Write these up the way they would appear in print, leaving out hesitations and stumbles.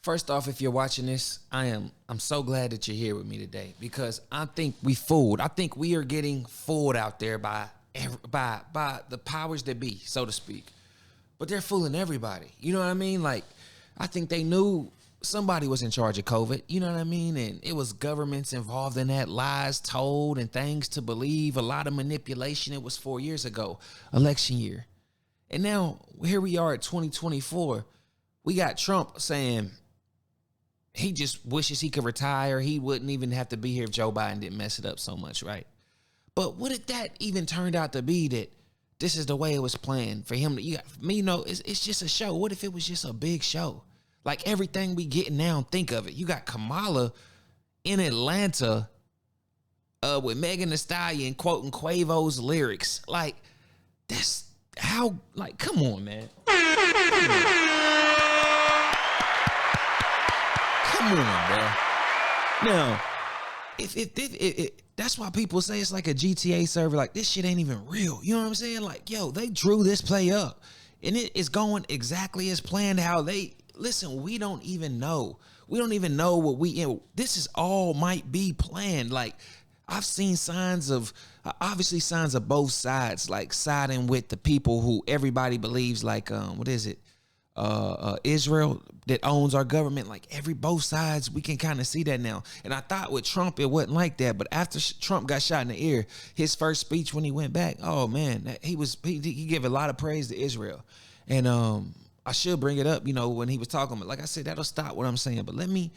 First off, if you're watching this, I'm so glad that you're here with me today because I think we fooled. I think we are getting fooled out there by the powers that be, so to speak. But they're fooling everybody. You know what I mean? Like, I think they knew somebody was in charge of COVID. You know what I mean? And it was governments involved in that, lies told and things to believe, a lot of manipulation. It was 4 years ago, election year. And now here we are at 2024. We got Trump saying he just wishes he could retire. He wouldn't even have to be here if Joe Biden didn't mess it up so much, right? But what if that even turned out to be that this is the way it was planned for him? It's just a show. What if it was just a big show? Like everything we get now, think of it. You got Kamala in Atlanta with Megan Thee Stallion quoting Quavo's lyrics. Like, that's how, like, come on, man. Come on, bro. Now, if that's why people say it's like a GTA server. Like, this shit ain't even real. You know what I'm saying? Like, yo, they drew this play up, and it is going exactly as planned. How they listen. We don't even know. We don't even know what this is all might be planned. Like, I've seen signs of both sides, like siding with the people who everybody believes, like, Israel that owns our government. Like both sides, we can kind of see that now. And I thought with Trump, it wasn't like that. But after Trump got shot in the ear, his first speech when he went back, oh man, he gave a lot of praise to Israel. And I should bring it up, when he was talking, but like I said, that'll stop what I'm saying. But let me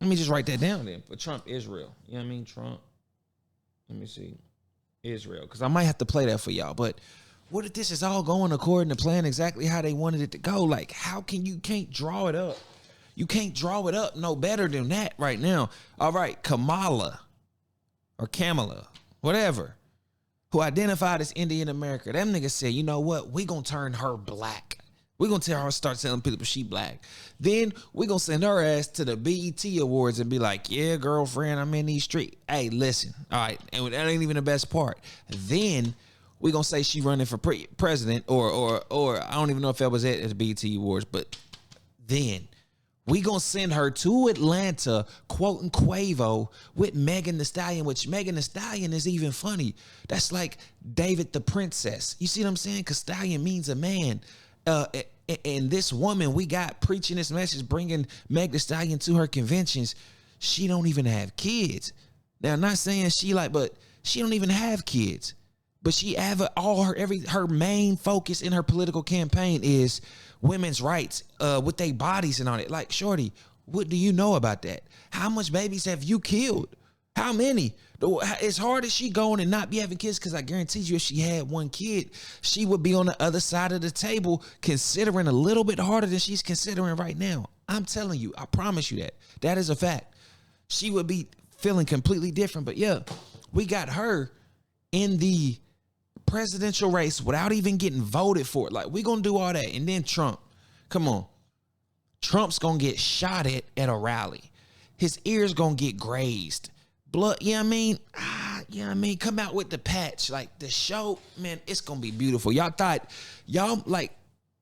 just write that down then for Trump, Israel. You know what I mean? Trump. Let me see. Israel. Because I might have to play that for y'all. But what if this is all going according to plan, exactly how they wanted it to go? Like, how can you can't draw it up? You can't draw it up no better than that right now. All right, Kamala, whatever, who identified as Indian American. Them niggas said, you know what? We gonna turn her black. We gonna tell her, start telling people she black. Then we gonna send her ass to the BET Awards and be like, yeah, girlfriend, I'm in these streets. Hey, listen, all right, and that ain't even the best part. Then we gonna say she running for president, or I don't even know if that was at the BET Awards, but then we gonna send her to Atlanta quoting Quavo with Megan Thee Stallion, which Megan Thee Stallion is even funny. That's like David the Princess. You see what I'm saying? Because Stallion means a man. And this woman we got preaching this message, bringing Meg Thee Stallion to her conventions, she don't even have kids. Now, I'm not saying but she don't even have kids. But she her main focus in her political campaign is women's rights with their bodies and all that. Like, shorty, what do you know about that? How much babies have you killed? How many? As hard as she going and not be having kids, because I guarantee you if she had one kid, she would be on the other side of the table considering a little bit harder than she's considering right now. I'm telling you, I promise you that. That is a fact. She would be feeling completely different. But yeah, we got her in the presidential race without even getting voted for it. Like, we gonna do all that. And then Trump, come on, Trump's gonna get shot at a rally. His ears gonna get grazed, blood. You know what I mean? Come out with the patch. Like, the show, man, it's gonna be beautiful. Y'all thought like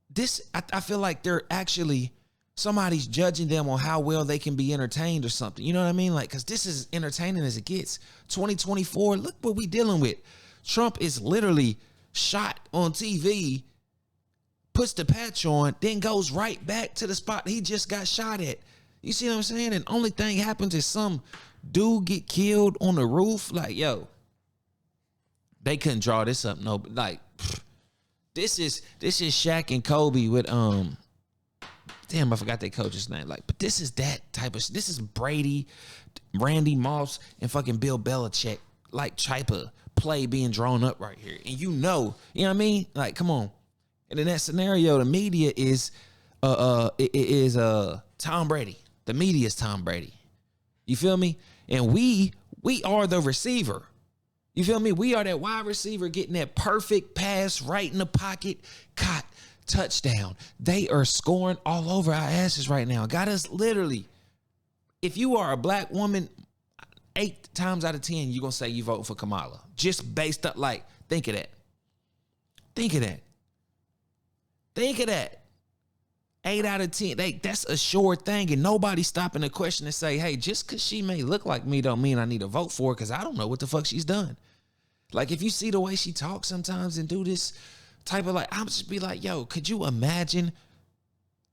this. I feel like they're actually, somebody's judging them on how well they can be entertained or something. You know what I mean? Like, because this is entertaining as it gets. 2024, look what we dealing with. Trump is literally shot on TV, puts the patch on, then goes right back to the spot he just got shot at. You see what I'm saying? And only thing happens is some dude get killed on the roof. Like, yo, they couldn't draw this up. No, but like, this is Shaq and Kobe with damn, I forgot their coach's name. Like, but this is that type of. This is Brady, Randy Moss, and fucking Bill Belichick, like, type of play being drawn up right here. And you know what I mean? Like, come on. And in that scenario, the media is Tom Brady. The media is Tom Brady. You feel me? And we are the receiver. You feel me? We are that wide receiver getting that perfect pass right in the pocket, caught, touchdown. They are scoring all over our asses right now. Got us literally. If you are a black woman, 8 times out of 10, you're going to say you vote for Kamala. Just based up, like, think of that. Think of that. Think of that. 8 out of 10, that's a sure thing, and nobody's stopping the question to say, hey, just because she may look like me don't mean I need to vote for her, because I don't know what the fuck she's done. Like, if you see the way she talks sometimes and do this type of, like, I'm just be like, yo, could you imagine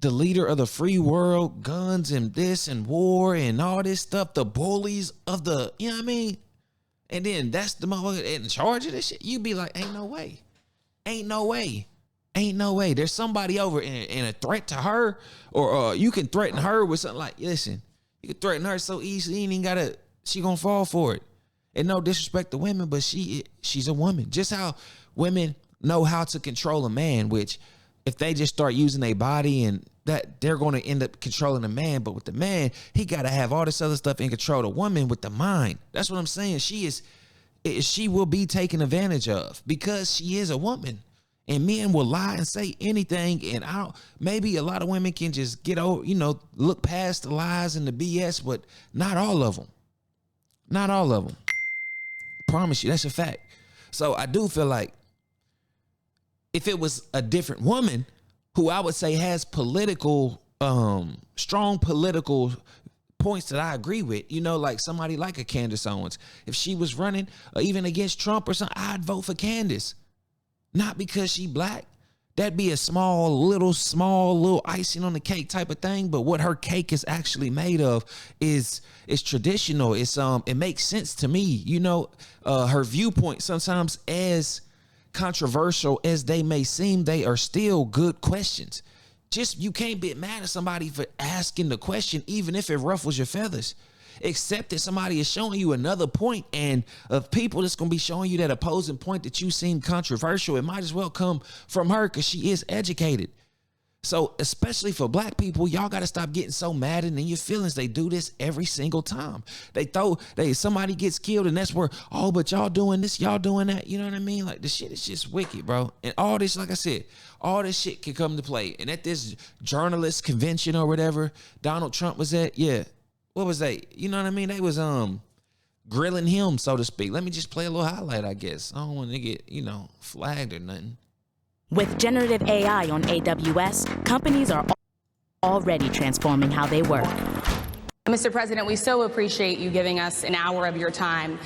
the leader of the free world, guns and this and war and all this stuff, the bullies of the, you know what I mean? And then that's the motherfucker in charge of this shit. You be like, ain't no way. Ain't no way. Ain't no way. There's somebody over and a threat to her, or you can threaten her with something like, listen, you can threaten her so easily, you ain't even gotta, she gonna fall for it. And no disrespect to women, but she's a woman. Just how women know how to control a man, which if they just start using their body and that, they're going to end up controlling the man. But with the man, he got to have all this other stuff in control. The woman with the mind. That's what I'm saying. She will be taken advantage of because she is a woman. And men will lie and say anything. And maybe a lot of women can just get over, look past the lies and the BS, but not all of them. Not all of them. Promise you, that's a fact. So I do feel like if it was a different woman who I would say has strong political points that I agree with, like somebody like a Candace Owens, if she was running even against Trump or something, I'd vote for Candace. Not because she black. That'd be a small little icing on the cake type of thing. But what her cake is actually made of is traditional. It makes sense to me. Her viewpoint, sometimes as controversial as they may seem, they are still good questions. Just, you can't be mad at somebody for asking the question, even if it ruffles your feathers. Except that somebody is showing you another point, and of people that's going to be showing you that opposing point that you seem controversial, it might as well come from her because she is educated. So especially for black people, y'all got to stop getting so mad and in your feelings. They do this every single time. Somebody gets killed and that's where, oh, but y'all doing this, y'all doing that. You know what I mean? Like, the shit is just wicked, bro. And all this, like I said, all this shit can come to play. And at this journalist convention or whatever Donald Trump was at, yeah. What was they? You know what I mean? They was grilling him, so to speak. Let me just play a little highlight, I guess. I don't want to get, flagged or nothing. With generative AI on AWS, companies are already transforming how they work. Mr. President, we so appreciate you giving us an hour of your time.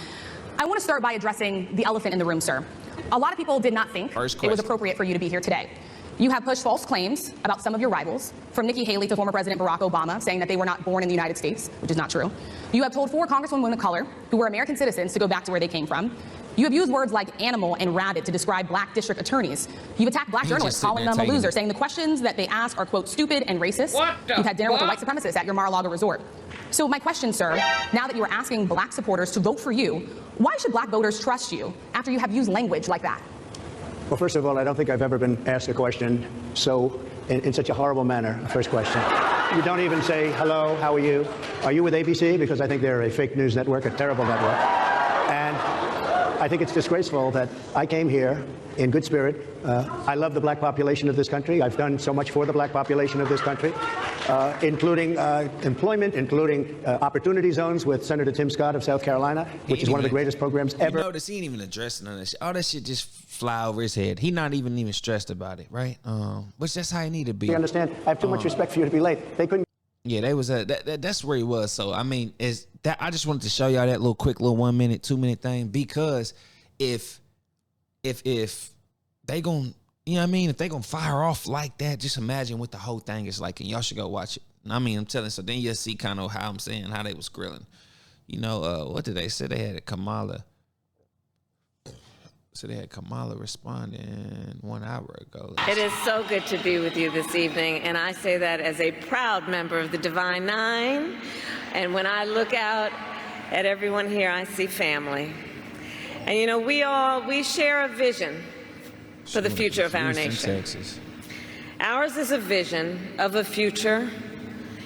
I want to start by addressing the elephant in the room, sir. A lot of people did not think it was appropriate for you to be here today. You have pushed false claims about some of your rivals, from Nikki Haley to former President Barack Obama, saying that they were not born in the United States, which is not true. You have told 4 congresswomen of color who were American citizens to go back to where they came from. You have used words like animal and rabbit to describe black district attorneys. You've attacked black journalists, calling them a loser, saying the questions that they ask are, quote, stupid and racist. You've had dinner with a white supremacist at your Mar-a-Lago resort. So my question, sir, now that you are asking black supporters to vote for you, why should black voters trust you after you have used language like that? Well, first of all, I don't think I've ever been asked a question in such a horrible manner. First question. You don't even say, hello, how are you? Are you with ABC? Because I think they're a fake news network, a terrible network. And I think it's disgraceful that I came here in good spirit. I love the black population of this country. I've done so much for the black population of this country, including employment, including opportunity zones with Senator Tim Scott of South Carolina, which is one of the greatest programs ever. You notice he ain't even addressing none of that shit. All that shit just fly over his head. He not even stressed about it, right? Which that's how he need to be. You understand? I have too much respect for you to be late. They couldn't. Yeah, they was that's where he was. So I mean, I just wanted to show y'all that quick little 1 minute, 2 minute thing, because if they gon', you know what I mean, if they gonna fire off like that, just imagine what the whole thing is like, and y'all should go watch it. I mean, I'm telling. So then you'll see kind of how I'm saying how they was grilling. What did they say? They had Kamala. So they had Kamala responding 1 hour ago. It is so good to be with you this evening, and I say that as a proud member of the Divine Nine. And when I look out at everyone here, I see family. And we share a vision for the future of our nation. Texas. Ours is a vision of a future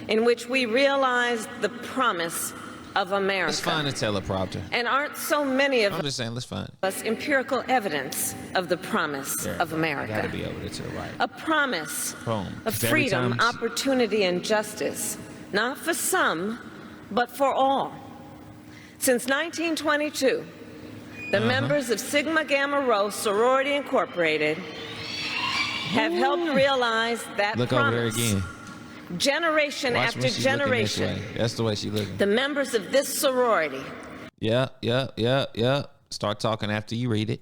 in which we realize the promise of America. Let's find a teleprompter. And aren't so many of I'm just saying, let's find us empirical evidence of the promise of America. Gotta be over there to the right. A promise of freedom, opportunity, and justice, not for some, but for all. Since 1922, the members of Sigma Gamma Rho Sorority Incorporated have helped realize that Look promise. over there again. Generation Watch after when she's looking this generation. way. That's the way she looking. The members of this sorority Yeah. Start talking after you read it.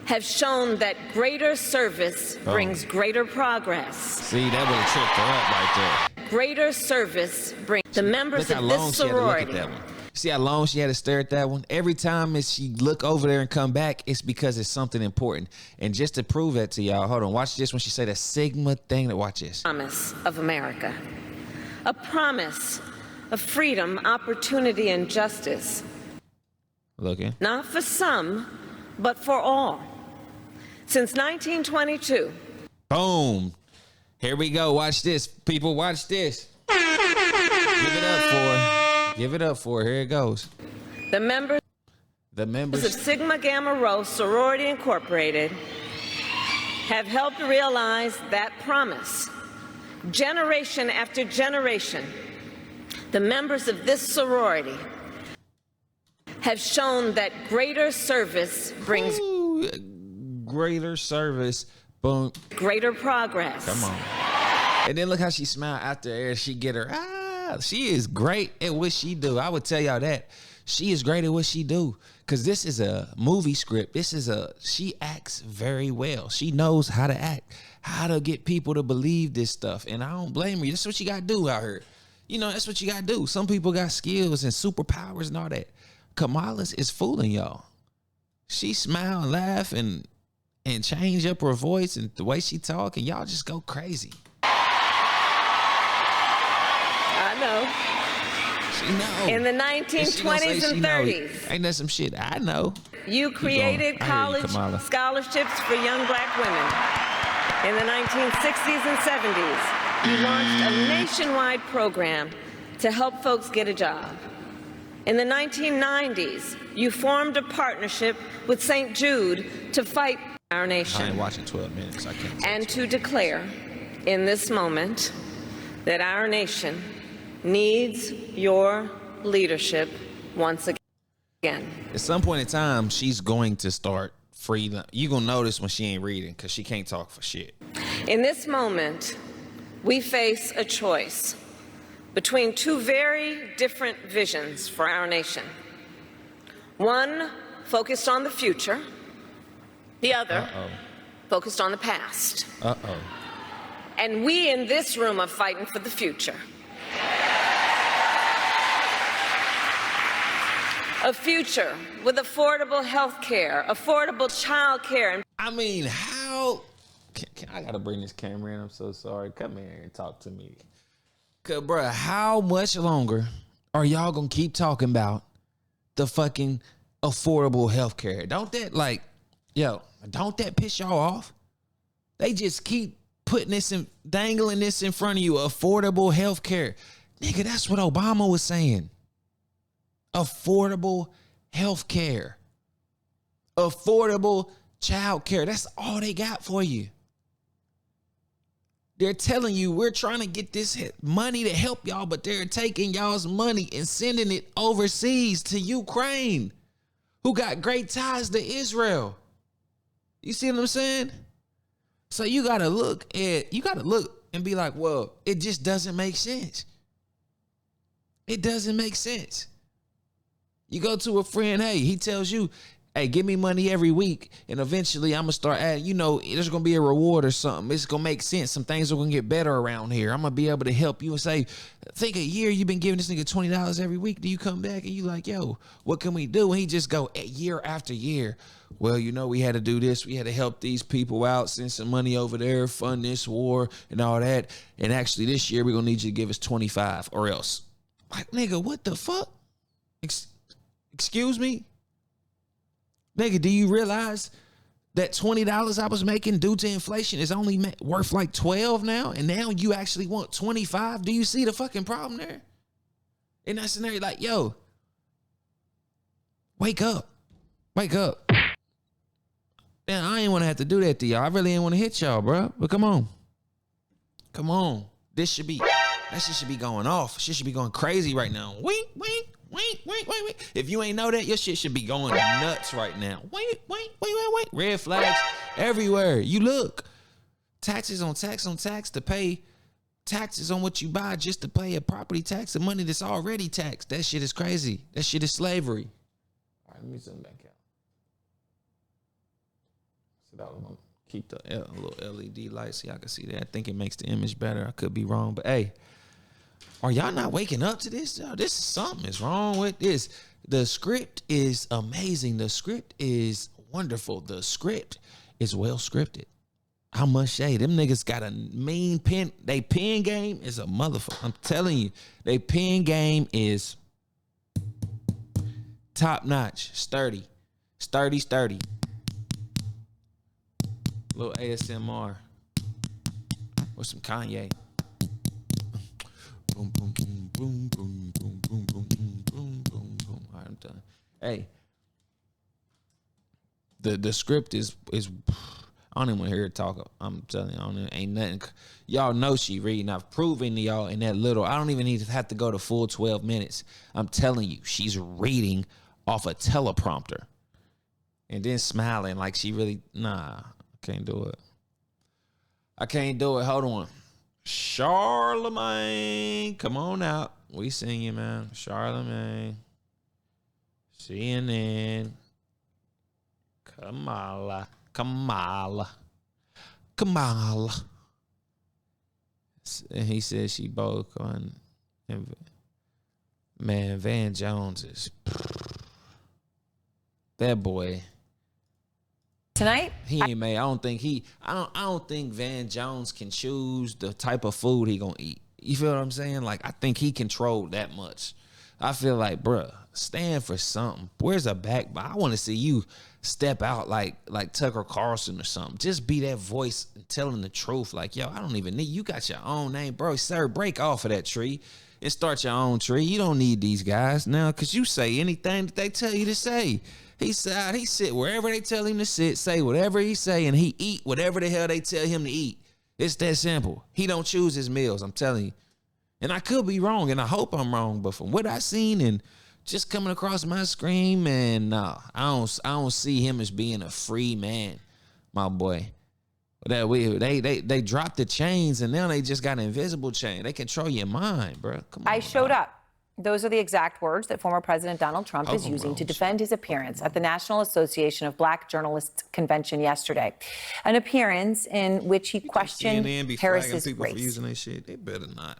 have shown that greater service brings greater progress. See, that would have tripped her up right there. Greater service brings the members Look how of long this she had to look at sorority. that one. See how long she had to stare at that one? Every time as she look over there and come back, it's because it's something important. And just to prove that to y'all, hold on, watch this when she say the Sigma thing. Watch this. Promise of America. A promise of freedom, opportunity, and justice. Looking. Not for some, but for all. Since 1922. Boom. Here we go. Watch this. People, watch this. Give it up for her. Give it up for her. Here it goes. The members of Sigma Gamma Rho Sorority Incorporated have helped realize that promise. Generation after generation, the members of this sorority have shown that greater service brings greater service. Boom. Greater progress. Come on. And then look how she smiled after air. She get her. She is great at what she do. I would tell y'all that. She is great at what she do. Cause this is a movie script. She acts very well. She knows how to act, how to get people to believe this stuff. And I don't blame her. That's what you gotta do out here. You know, that's what you gotta do. Some people got skills and superpowers and all that. Kamala is fooling y'all. She smile and laugh and change up her voice and the way she talk, and y'all just go crazy. I know. She know. In the 1920s and 30s. Ain't that some shit? I know. You created college scholarships for young black women. In the 1960s and 70s, you launched a nationwide program to help folks get a job. In the 1990s, you formed a partnership with St. Jude to fight our nation. I ain't watching 12 minutes. I can't. And to declare in this moment that our nation needs your leadership once again. At some point in time, she's going to start free. You're going to notice when she ain't reading because she can't talk for shit. In this moment, we face a choice between two very different visions for our nation. One focused on the future, the other focused on the past. And we in this room are fighting for the future. A future with affordable health care, affordable child care. I mean, how? I got to bring this camera in. I'm so sorry. Come here and talk to me. Cause, bruh, how much longer are y'all going to keep talking about the fucking affordable health care? Don't that, don't that piss y'all off? They just keep putting this and dangling this in front of you. Affordable health care. Nigga, that's what Obama was saying. Affordable health care. Affordable child care. That's all they got for you. They're telling you we're trying to get this money to help y'all, but they're taking y'all's money and sending it overseas to Ukraine, who got great ties to Israel. You see what I'm saying? So you gotta look and be like, well, it just doesn't make sense. It doesn't make sense. You go to a friend, hey, he tells you, hey, give me money every week, and eventually I'm going to start adding, there's going to be a reward or something. It's going to make sense. Some things are going to get better around here. I'm going to be able to help you and say, think a year you've been giving this nigga $20 every week. Do you come back and you like, yo, what can we do? And he just go year after year. Well, we had to do this. We had to help these people out, send some money over there, fund this war and all that. And actually this year we're going to need you to give us 25 or else. Like, nigga, what the fuck? Excuse me? Nigga, do you realize that $20 I was making due to inflation is only worth like 12 now? And now you actually want 25? Do you see the fucking problem there? In that scenario, like, yo, wake up. Wake up. Man, I ain't want to have to do that to y'all. I really ain't want to hit y'all, bro. But come on. Come on. That shit should be going off. Shit should be going crazy right now. Wink, wink. Wait. If you ain't know that, your shit should be going nuts right now. Wait. Red flags everywhere. You look. taxes on tax on tax to pay taxes on what you buy just to pay a property tax of money that's already taxed. That shit is crazy. That shit is slavery. All right, let me zoom back out. So I'm gonna keep the little LED light so y'all can see that. I think it makes the image better. I could be wrong, but hey, are y'all not waking up to this? This is something is wrong with this. The script is amazing. The script is wonderful. The script is well scripted. How much shade? Them niggas got a mean pen. They pen game is a motherfucker. I'm telling you, they pen game is top notch, sturdy. Little ASMR or some Kanye. Boom, boom, boom, boom, boom, boom, boom, boom, boom, boom, boom, boom. All right, I'm done. Hey, the script is. I don't even want to hear her talk. I'm telling you, ain't nothing. Y'all know she reading. I've proven to y'all in that little. I don't even need to have to go to full 12 minutes. I'm telling you, she's reading off a teleprompter. And then smiling like she really, nah, I can't do it. I can't do it. Hold on. Charlamagne, come on out. We singing, man. Charlamagne. CNN. Kamala. And he said she both on. Man, Van Jones is that boy. Tonight, he ain't made. I don't think Van Jones can choose the type of food he gonna eat. You feel what I'm saying? Like, I think he controlled that much. I feel like, bruh, stand for something. Where's a back? I want to see you step out like Tucker Carlson or something. Just be that voice telling the truth. Like, yo, I don't even need, you got your own name, bro. Sir, break off of that tree and start your own tree. You don't need these guys now, because you say anything that they tell you to say. He sit wherever they tell him to sit, say whatever he say, and he eat whatever the hell they tell him to eat. It's that simple. He don't choose his meals, I'm telling you. And I could be wrong, and I hope I'm wrong, but from what I seen and just coming across my screen, man, no, I don't see him as being a free man, my boy. They dropped the chains, and now they just got an invisible chain. They control your mind, bro. Come on. I showed up. Those are the exact words that former President Donald Trump is using to defend his appearance at the National Association of Black Journalists convention yesterday. An appearance in which he questioned Harris's race. For using that shit. They better not.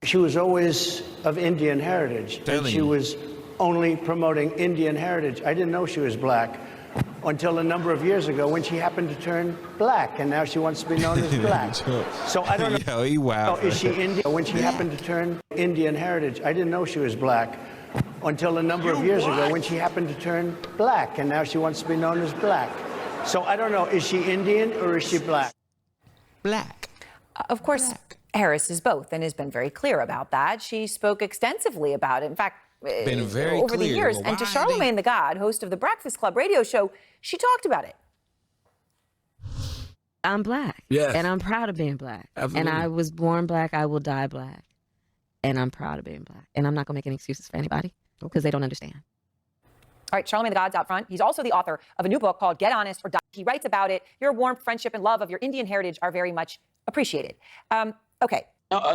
She was always of Indian heritage, and she was only promoting Indian heritage. I didn't know she was black until a number of years ago when she happened to turn black, and now she wants to be known as black. So I don't know. Yo, he wild. Oh, is she Indian? When she happened to turn Indian heritage, I didn't know she was black until a number of years ago when she happened to turn black, and now she wants to be known as black. So I don't know. Is she Indian or is she black? Black. Of course, Harris is both and has been very clear about that. She spoke extensively about it. In fact, been very over clear. the years. And to Charlamagne Tha God, host of the Breakfast Club radio show, she talked about it. I'm black. Yes. And I'm proud of being black. Absolutely. And I was born black. I will die black. And I'm proud of being black. And I'm not going to make any excuses for anybody because they don't understand. All right, Charlamagne Tha God's out front. He's also the author of a new book called Get Honest or Die. He writes about it. Your warmth, friendship, and love of your Indian heritage are very much appreciated. Okay.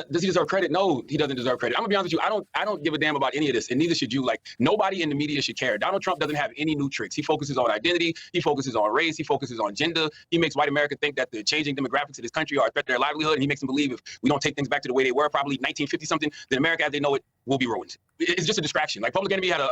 Does he deserve credit? No, he doesn't deserve credit. I'm gonna be honest with you. I don't give a damn about any of this, and neither should you. Like, nobody in the media should care. Donald Trump doesn't have any new tricks. He focuses on identity. He focuses on race. He focuses on gender. He makes white America think that the changing demographics of this country are a threat to their livelihood, and he makes them believe if we don't take things back to the way they were, probably 1950 something, then America as they know it will be ruined. It's just a distraction. Like, Public Enemy had an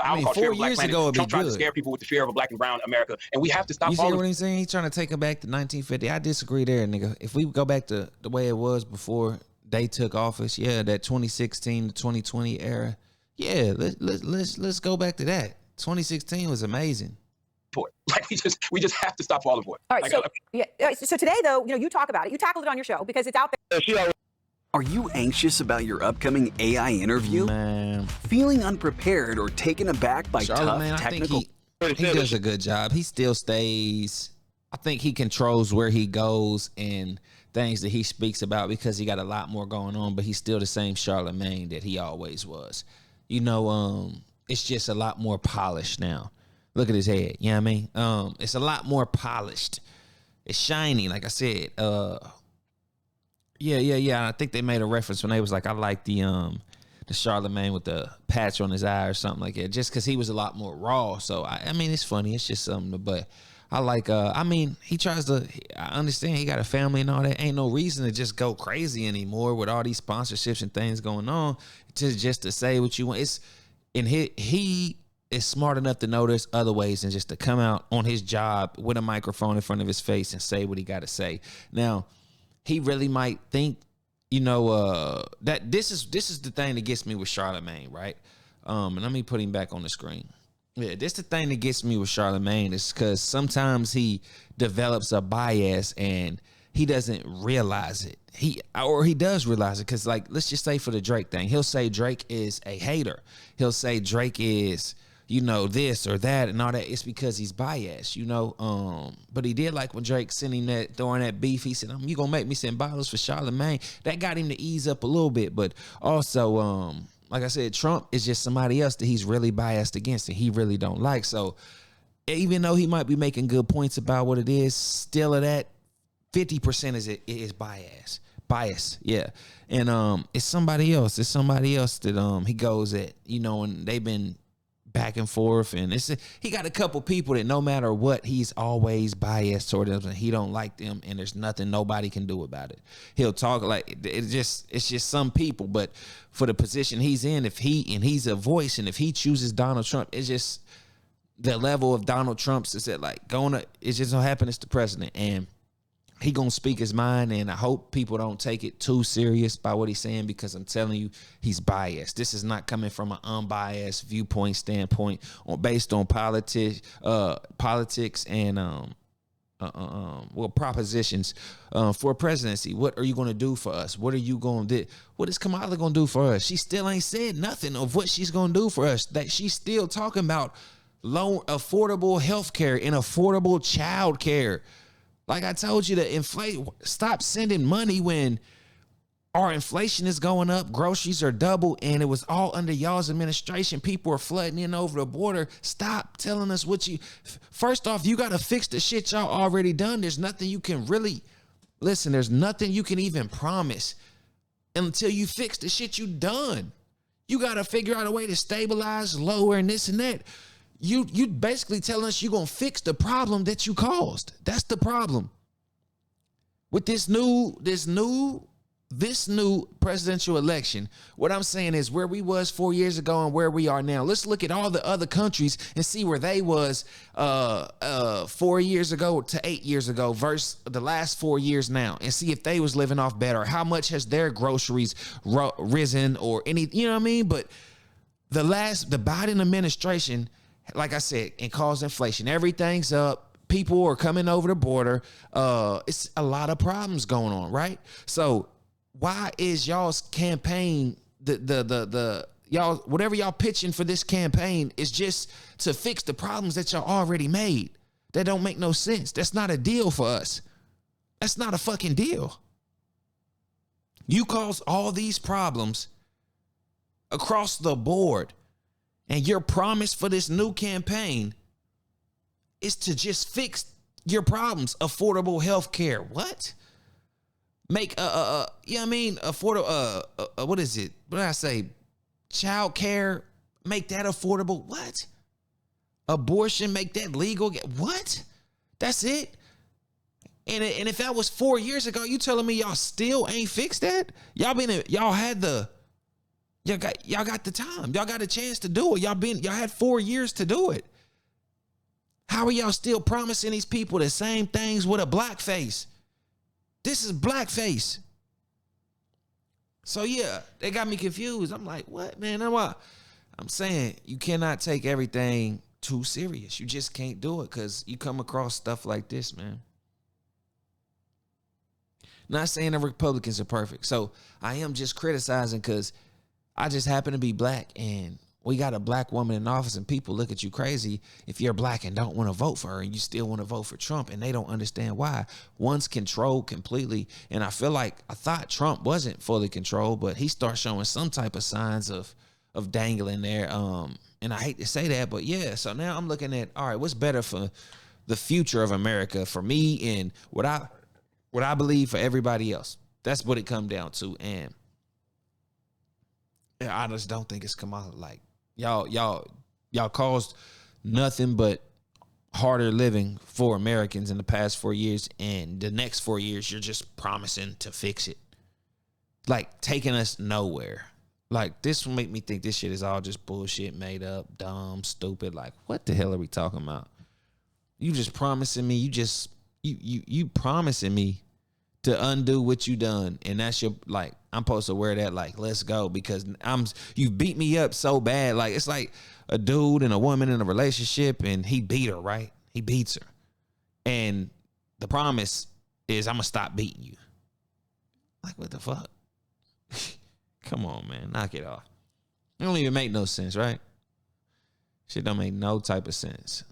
album called Fear of Black Planet. Trump tried to scare people with the fear of a black and brown America, and we have to stop. You see what he's saying? He's trying to take it back to 1950. I disagree there, nigga. If we go back to the way it was before they took office, that 2016 to 2020 era, let's go back to that. 2016 was amazing. Like, we just have to stop falling for it. All right, so today though, you talk about it, you tackle it on your show because it's out there. Are you anxious about your upcoming AI interview? Man, feeling unprepared or taken aback by Charlamagne, tough technical? I think he does a good job. He still stays. I think he controls where he goes and things that he speaks about because he got a lot more going on, but he's still the same Charlamagne that he always was. It's just a lot more polished now. Look at his head. You know what I mean? It's a lot more polished. it's shiny. Like I said, yeah. I think they made a reference when they was like, I like the Charlamagne with the patch on his eye or something like that, just because he was a lot more raw. So I mean, it's funny. It's just something. But I like. I mean, he tries to. I understand he got a family and all that. Ain't no reason to just go crazy anymore with all these sponsorships and things going on. Just to say what you want. He is smart enough to know there's other ways than just to come out on his job with a microphone in front of his face and say what he got to say. Now, he really might think, that this is the thing that gets me with Charlamagne, right? And let me put him back on the screen. Yeah, this the thing that gets me with Charlamagne is because sometimes he develops a bias and he doesn't realize it. He does realize it because, like, let's just say for the Drake thing, he'll say Drake is a hater. He'll say Drake is, this or that and all that. It's because he's biased, But he did like when Drake sent him throwing that beef. He said, you gonna make me send bottles for Charlamagne? That got him to ease up a little bit. But also, like I said, Trump is just somebody else that he's really biased against and he really don't like. So even though he might be making good points about what it is, still of that 50% is bias. Yeah. And it's somebody else. It's somebody else that he goes at, and they've been back and forth, and he got a couple people that no matter what, he's always biased toward them and he don't like them, and there's nothing nobody can do about it. He'll talk like it's just some people, but for the position he's in, he's a voice, and if he chooses Donald Trump, it's just the level of Donald Trump's is that like it's just gonna happen as the president, and he gonna speak his mind, and I hope people don't take it too serious by what he's saying, because I'm telling you, he's biased. This is not coming from an unbiased viewpoint standpoint based on politics and propositions for presidency. What are you gonna do for us? What are you gonna do? What is Kamala gonna do for us? She still ain't said nothing of what she's gonna do for us. That she's still talking about low affordable health care and affordable child care. Like I told you, stop sending money when our inflation is going up, groceries are double, and it was all under y'all's administration. People are flooding in over the border. Stop telling us first off, you got to fix the shit y'all already done. There's nothing you can there's nothing you can even promise until you fix the shit you done. You got to figure out a way to stabilize, lower, and this and that. You basically telling us you're going to fix the problem that you caused. That's the problem. With this new presidential election, what I'm saying is where we was 4 years ago and where we are now. Let's look at all the other countries and see where they was 4 years ago to 8 years ago versus the last 4 years now, and see if they was living off better. How much has their groceries risen or any, you know what I mean? But the Biden administration, like I said, it caused inflation. Everything's up. People are coming over the border. It's a lot of problems going on, right? So why is y'all's campaign, y'all, whatever y'all pitching for this campaign is just to fix the problems that y'all already made? That don't make no sense. That's not a deal for us. That's not a fucking deal. You caused all these problems across the board, and your promise for this new campaign is to just fix your problems. Affordable health care. What? Make affordable what is it? What did I say? Child care, make that affordable. What? Abortion, make that legal. What? That's it? And if that was 4 years ago, you telling me y'all still ain't fixed that? Y'all got the time. Y'all got a chance to do it. Y'all had 4 years to do it. How are y'all still promising these people the same things with a black face? This is blackface. So yeah, they got me confused. I'm like, what, man? I'm saying you cannot take everything too serious. You just can't do it because you come across stuff like this, man. Not saying the Republicans are perfect. So I am just criticizing because I just happen to be black, and we got a black woman in office, and people look at you crazy if you're black and don't want to vote for her, and you still want to vote for Trump, and they don't understand why. One's controlled completely, and I thought Trump wasn't fully controlled, but he starts showing some type of signs of dangling there. And I hate to say that, but yeah. So now I'm looking at, all right, what's better for the future of America for me and what I believe for everybody else. That's what it come down to. And I just don't think it's Kamala. Like y'all caused nothing but harder living for Americans in the past 4 years, and the next 4 years you're just promising to fix it. Like taking us nowhere. Like this will make me think this shit is all just bullshit, made up, dumb, stupid. Like what the hell are we talking about? You just promising me, you promising me to undo what you done, and that's your, like, I'm supposed to wear that like let's go because you beat me up so bad. Like it's like a dude and a woman in a relationship and he beat her, right? He beats her. And the promise is I'm gonna stop beating you. Like what the fuck? Come on, man, knock it off. It don't even make no sense, right? Shit don't make no type of sense.